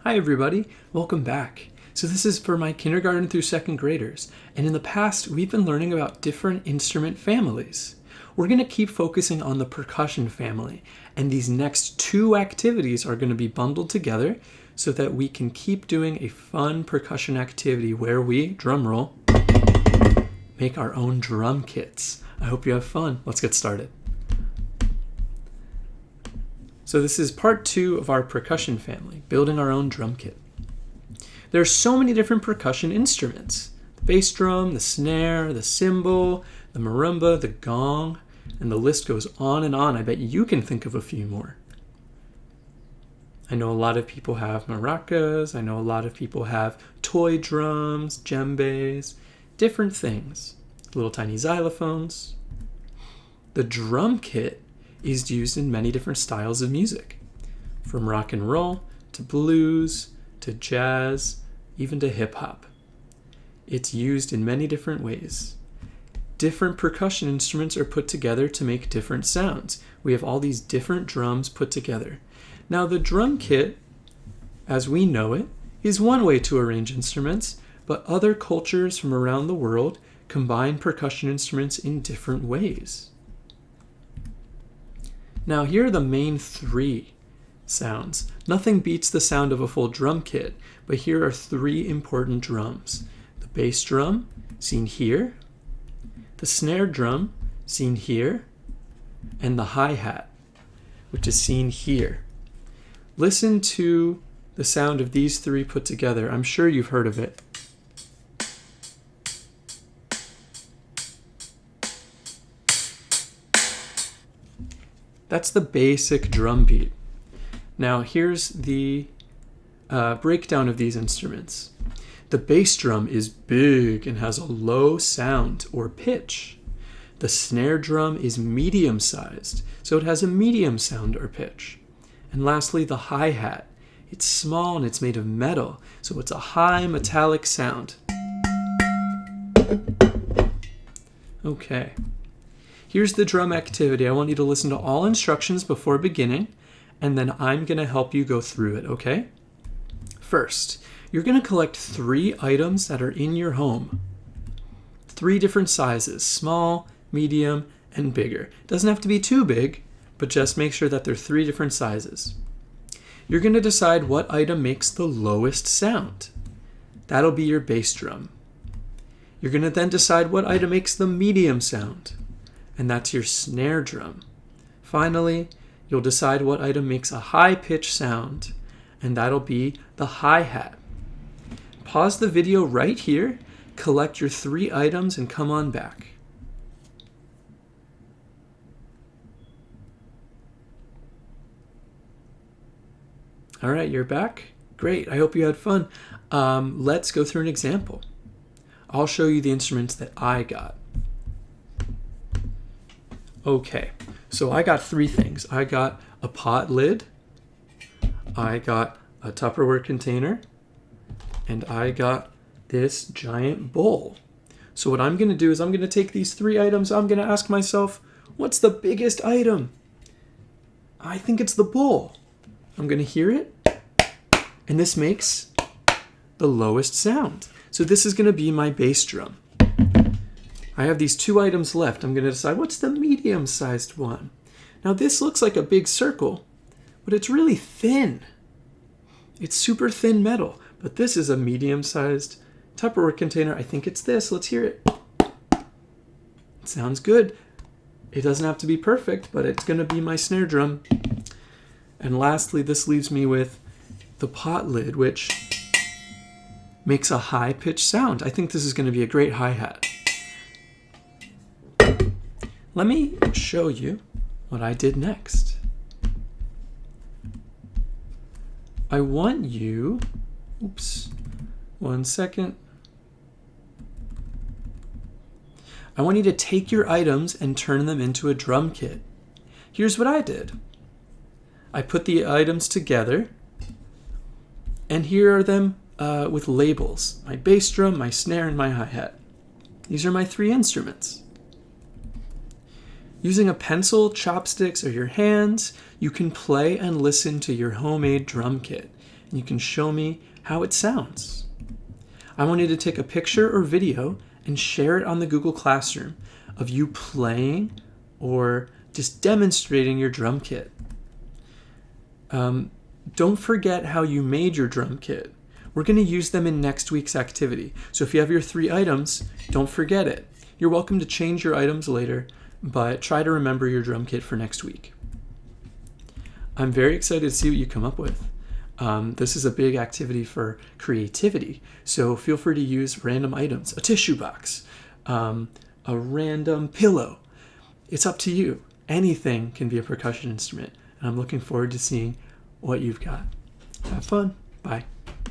Hi everybody, welcome back. So this is for my kindergarten through second graders, and in the past we've been learning about different instrument families. We're going to keep focusing on the percussion family, and these next two activities are going to be bundled together so that we can keep doing a fun percussion activity where we, drum roll, make our own drum kits. I hope you have fun. Let's get started. So this is part 2 of our percussion family, building our own drum kit. There are so many different percussion instruments. The bass drum, the snare, the cymbal, the marimba, the gong, and the list goes on and on. I bet you can think of a few more. I know a lot of people have maracas. I know a lot of people have toy drums, djembes, different things, little tiny xylophones. The drum kit is used in many different styles of music, from rock and roll to blues to jazz, even to hip hop. It's used in many different ways. Different percussion instruments are put together to make different sounds. We have all these different drums put together. Now the drum kit, as we know it, is one way to arrange instruments, but other cultures from around the world combine percussion instruments in different ways. Now here are the main 3 sounds. Nothing beats the sound of a full drum kit, but here are 3 important drums. The bass drum, seen here, the snare drum, seen here, and the hi-hat, which is seen here. Listen to the sound of these 3 put together. I'm sure you've heard of it. That's the basic drum beat. Now here's the breakdown of these instruments. The bass drum is big and has a low sound or pitch. The snare drum is medium-sized, so it has a medium sound or pitch. And lastly, the hi-hat. It's small and it's made of metal, so it's a high metallic sound. Okay. Here's the drum activity. I want you to listen to all instructions before beginning, and then I'm going to help you go through it, okay? First, you're going to collect 3 items that are in your home. 3 different sizes, small, medium, and bigger. It doesn't have to be too big, but just make sure that they're 3 different sizes. You're going to decide what item makes the lowest sound. That'll be your bass drum. You're going to then decide what item makes the medium sound, and that's your snare drum. Finally, you'll decide what item makes a high-pitched sound, and that'll be the hi-hat. Pause the video right here, collect your 3 items, and come on back. All right, you're back? Great, I hope you had fun. Let's go through an example. I'll show you the instruments that I got. Okay, so I got 3 things. I got a pot lid, I got a Tupperware container, and I got this giant bowl. So what I'm going to do is I'm going to take these 3 items, I'm going to ask myself, what's the biggest item? I think it's the bowl. I'm going to hear it, and this makes the lowest sound. So this is going to be my bass drum. I have these 2 items left. I'm going to decide what's the medium-sized one. Now this looks like a big circle, but it's really thin. It's super thin metal, but this is a medium-sized Tupperware container. I think it's this. Let's hear it. It sounds good. It doesn't have to be perfect, but it's going to be my snare drum. And lastly, this leaves me with the pot lid, which makes a high-pitched sound. I think this is going to be a great hi-hat. Let me show you what I did next. I want you, one second. I want you to take your items and turn them into a drum kit. Here's what I did. I put the items together, and here are them with labels. My bass drum, my snare, and my hi-hat. These are my 3 instruments. Using a pencil, chopsticks, or your hands, you can play and listen to your homemade drum kit. You can show me how it sounds. I want you to take a picture or video and share it on the Google Classroom of you playing or just demonstrating your drum kit. Don't forget how you made your drum kit. We're going to use them in next week's activity. So if you have your 3 items, don't forget it. You're welcome to change your items later, but try to remember your drum kit for next week. I'm very excited to see what you come up with. This is a big activity for creativity, so feel free to use random items, a tissue box, a random pillow. It's up to you. Anything can be a percussion instrument, and I'm looking forward to seeing what you've got. Have fun. Bye.